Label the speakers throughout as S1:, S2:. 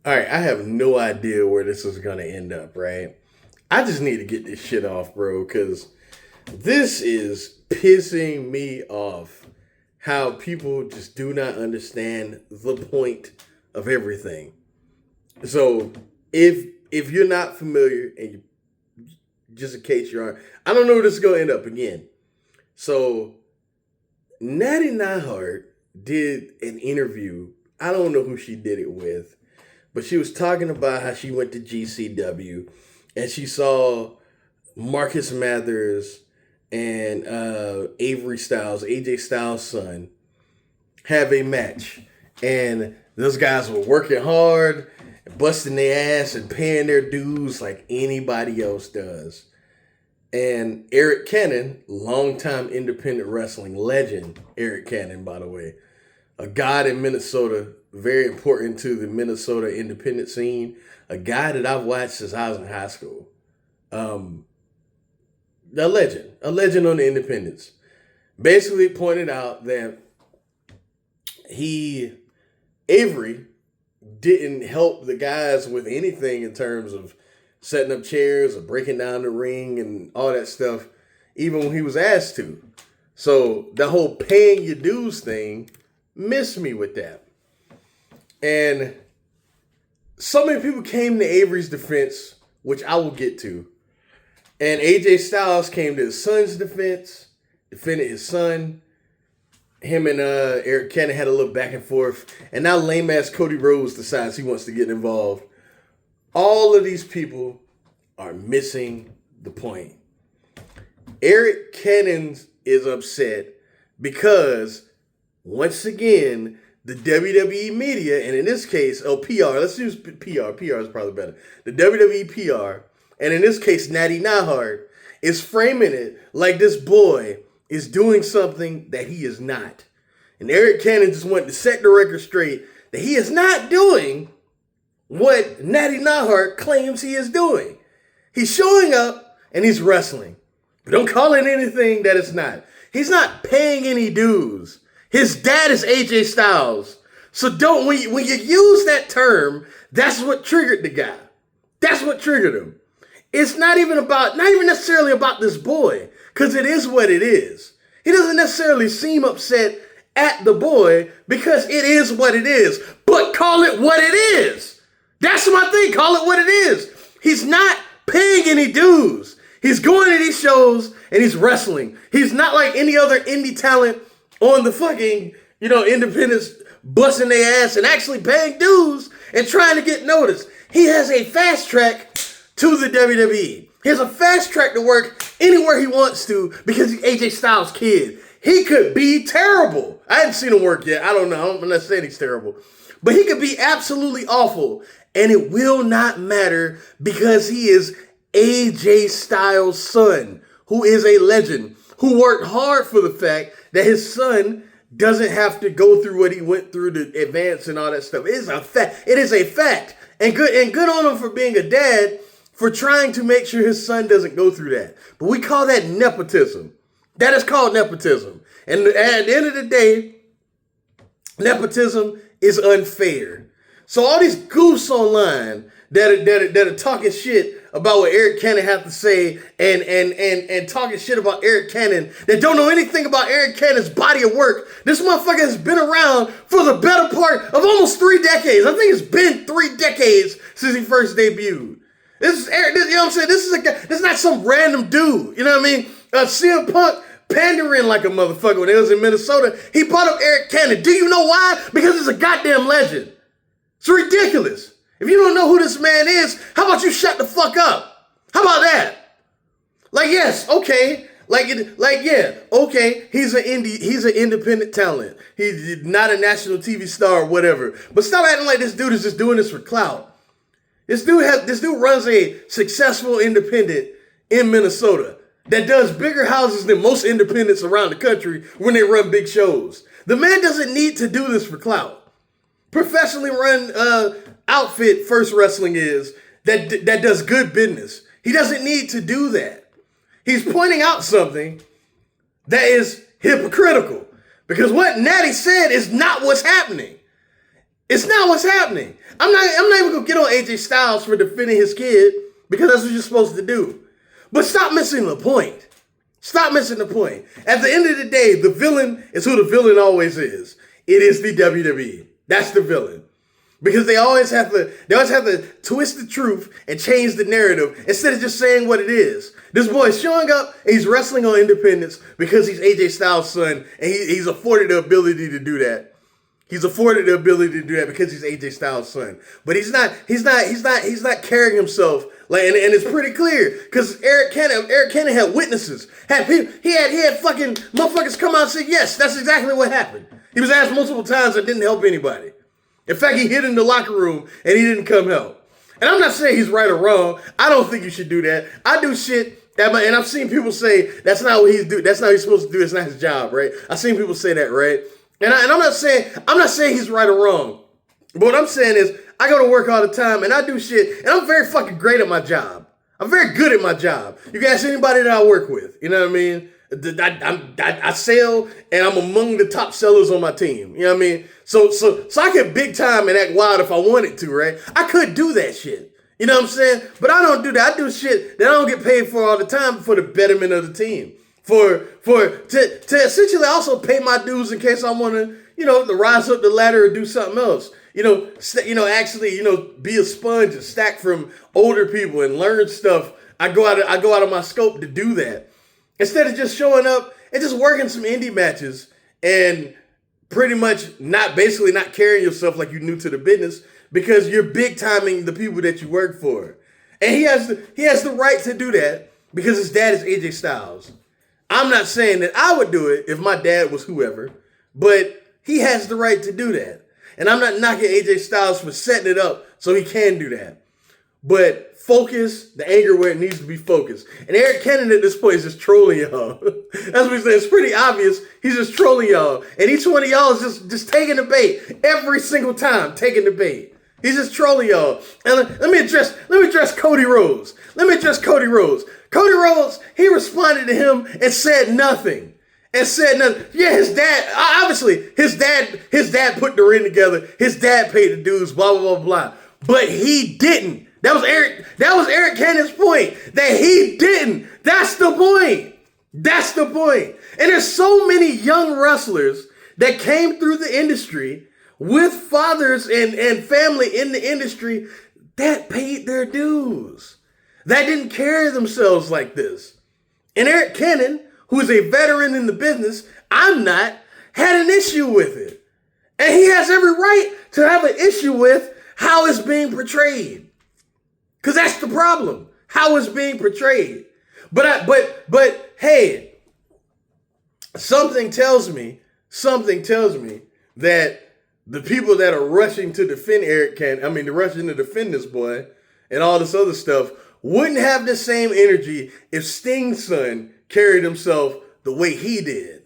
S1: All right, I have no idea where this is gonna end up, right? I just need to get this shit off, bro, because this is pissing me off. How people just do not understand the point of everything. So if you're not familiar, and you, just in case you are, I don't know where this is gonna end up again. So Natty Nyhart did an interview. I don't know who she did it with, but she was talking about how she went to GCW and she saw Marcus Mathers and Avery Styles, AJ Styles' son, have a match. And those guys were working hard, busting their ass, and paying their dues like anybody else does. And Eric Cannon, longtime independent wrestling legend, Eric Cannon, by the way, a god in Minnesota, very important to the Minnesota independent scene, a guy that I've watched since I was in high school. Um, a legend on the independents, basically pointed out that he, Avery, didn't help the guys with anything in terms of setting up chairs or breaking down the ring and all that stuff, even when he was asked to. So the whole paying your dues thing missed me with that. And so many people came to Avery's defense, which I will get to. And AJ Styles came to his son's defense, defended his son. Him and Eric Cannon had a little back and forth. And now lame ass Cody Rhodes decides he wants to get involved. All of these people are missing the point. Eric Cannon is upset because, once again, the WWE media, and in this case, PR, let's use PR. PR is probably better. The WWE PR, and in this case, Natty Nyhart, is framing it like this boy is doing something that he is not. And Eric Cannon just wanted to set the record straight that he is not doing what Natty Nyhart claims he is doing. He's showing up and he's wrestling. But don't call it anything that it's not. He's not paying any dues. His dad is AJ Styles. So don't, when you use that term, that's what triggered the guy. That's what triggered him. It's not even necessarily about this boy, because it is what it is. He doesn't necessarily seem upset at the boy because it is what it is. But call it what it is. That's my thing. Call it what it is. He's not paying any dues. He's going to these shows and he's wrestling. He's not like any other indie talent on the fucking, independents busting their ass and actually paying dues and trying to get noticed. He has a fast track to the WWE. He has a fast track to work anywhere he wants to because he's AJ Styles' kid. He could be terrible. I haven't seen him work yet. I don't know. I'm not saying he's terrible. But he could be absolutely awful. And it will not matter because he is AJ Styles' son, who is a legend, who worked hard for the fact that his son doesn't have to go through what he went through to advance and all that stuff. It is a fact. It is a fact. And good on him for being a dad, for trying to make sure his son doesn't go through that. But we call that nepotism. That is called nepotism. And at the end of the day, nepotism is unfair. So all these goofs online that are talking shit about what Eric Cannon had to say and talking shit about Eric Cannon that don't know anything about Eric Cannon's body of work. This motherfucker has been around for the better part of almost 3 decades. I think it's been 3 decades since he first debuted. This is Eric, you know what I'm saying? This is a guy, this is not some random dude. You know what I mean? CM Punk pandering like a motherfucker when he was in Minnesota. He brought up Eric Cannon. Do you know why? Because he's a goddamn legend. It's ridiculous. If you don't know who this man is, how about you shut the fuck up? How about that? Like, yes, okay. Okay, he's an independent talent. He's not a national TV star or whatever. But stop acting like this dude is just doing this for clout. This dude runs a successful independent in Minnesota that does bigger houses than most independents around the country when they run big shows. The man doesn't need to do this for clout. Professionally run outfit First Wrestling is that does good business. He doesn't need to do that. He's pointing out something that is hypocritical because what Natty said is not what's happening. It's not what's happening. I'm not even gonna get on AJ Styles for defending his kid because that's what you're supposed to do. But stop missing the point. Stop missing the point. At the end of the day, the villain is who the villain always is. It is the WWE. That's the villain. Because they always have to twist the truth and change the narrative instead of just saying what it is. This boy is showing up and he's wrestling on Independence because he's AJ Styles' son and he's afforded the ability to do that. He's afforded the ability to do that because he's AJ Styles' son. But he's not carrying himself like, and it's pretty clear because Eric Cannon had witnesses, had people, he had fucking motherfuckers come out and say, yes, that's exactly what happened. He was asked multiple times and didn't help anybody. In fact, he hid in the locker room and he didn't come help. And I'm not saying he's right or wrong. I don't think you should do that. I do shit. And I've seen people say that's not what he's do. That's not what he's supposed to do. It's not his job, right? I've seen people say that, right? And I'm not saying he's right or wrong. But what I'm saying is I go to work all the time and I do shit and I'm very fucking great at my job. I'm very good at my job. You can ask anybody that I work with. You know what I mean? I sell and I'm among the top sellers on my team. You know what I mean? So I could big time and act wild if I wanted to, right? I could do that shit. You know what I'm saying? But I don't do that. I do shit that I don't get paid for all the time for the betterment of the team. To essentially also pay my dues in case I want to, rise up the ladder or do something else. Actually, be a sponge and stack from older people and learn stuff. I go out of my scope to do that. Instead of just showing up and just working some indie matches and pretty much not carrying yourself like you're new to the business because you're big timing the people that you work for. And he has the right to do that because his dad is AJ Styles. I'm not saying that I would do it if my dad was whoever, but he has the right to do that. And I'm not knocking AJ Styles for setting it up so he can do that. But focus the anger where it needs to be focused. And Eric Cannon at this point is just trolling y'all. That's what he's saying. It's pretty obvious. He's just trolling y'all. And each one of y'all is just taking the bait. Every single time, taking the bait. He's just trolling y'all. And let me address Cody Rhodes. Cody Rhodes, he responded to him and said nothing. Yeah, his dad, obviously, his dad put the ring together. His dad paid the dues, blah, blah, blah, blah. But he didn't. That was Eric Cannon's point. That he didn't. That's the point. And there's so many young wrestlers that came through the industry with fathers and family in the industry that paid their dues. That didn't carry themselves like this. And Eric Cannon, who is a veteran in the business, I'm not, had an issue with it. And he has every right to have an issue with how it's being portrayed. Because that's the problem. How it's being portrayed. But hey, something tells me that the people that are rushing to defend rushing to defend this boy and all this other stuff wouldn't have the same energy if Sting's son carried himself the way he did.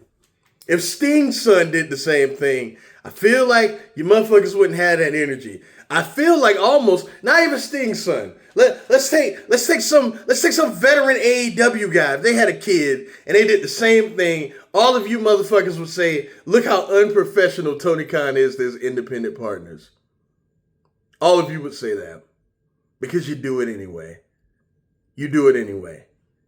S1: If Sting's son did the same thing, I feel like you motherfuckers wouldn't have that energy. I feel like almost not even Sting's son. Let's take some veteran AEW guy. If they had a kid and they did the same thing, all of you motherfuckers would say, look how unprofessional Tony Khan is to his independent partners. All of you would say that. Because you do it anyway.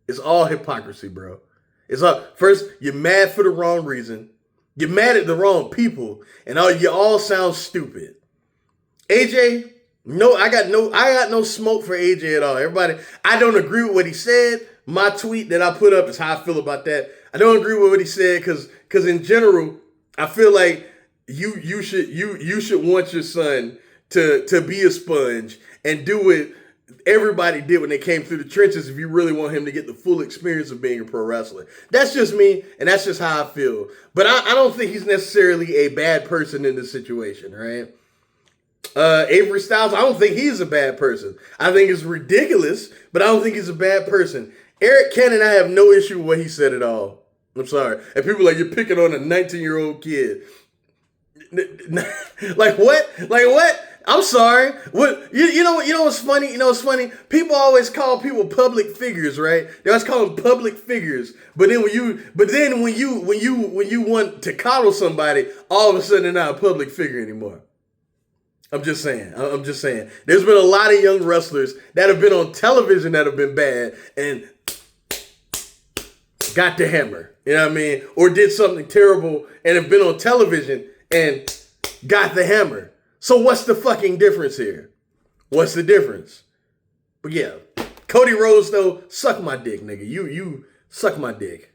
S1: It's all hypocrisy, bro. It's all, first, you're mad for the wrong reason. You're mad at the wrong people. And you all sound stupid. AJ, I got no smoke for AJ at all. Everybody, I don't agree with what he said. My tweet that I put up is how I feel about that. I don't agree with what he said because in general, I feel like you should want your son to be a sponge and do what everybody did when they came through the trenches if you really want him to get the full experience of being a pro wrestler. That's just me, and that's just how I feel. But I don't think he's necessarily a bad person in this situation, right? Avery Styles, I don't think he's a bad person. I think it's ridiculous, but I don't think he's a bad person. Eric Cannon, I have no issue with what he said at all. I'm sorry. And people are like, you're picking on a 19-year-old kid. Like what? I'm sorry. What you know what's funny? You know what's funny? People always call people public figures, right? They always call them public figures. But then when you want to coddle somebody, all of a sudden they're not a public figure anymore. I'm just saying. I'm just saying. There's been a lot of young wrestlers that have been on television that have been bad and got the hammer. You know what I mean? Or did something terrible and have been on television and got the hammer. So what's the fucking difference here? What's the difference? But yeah, Cody Rhodes though, suck my dick, nigga. You suck my dick.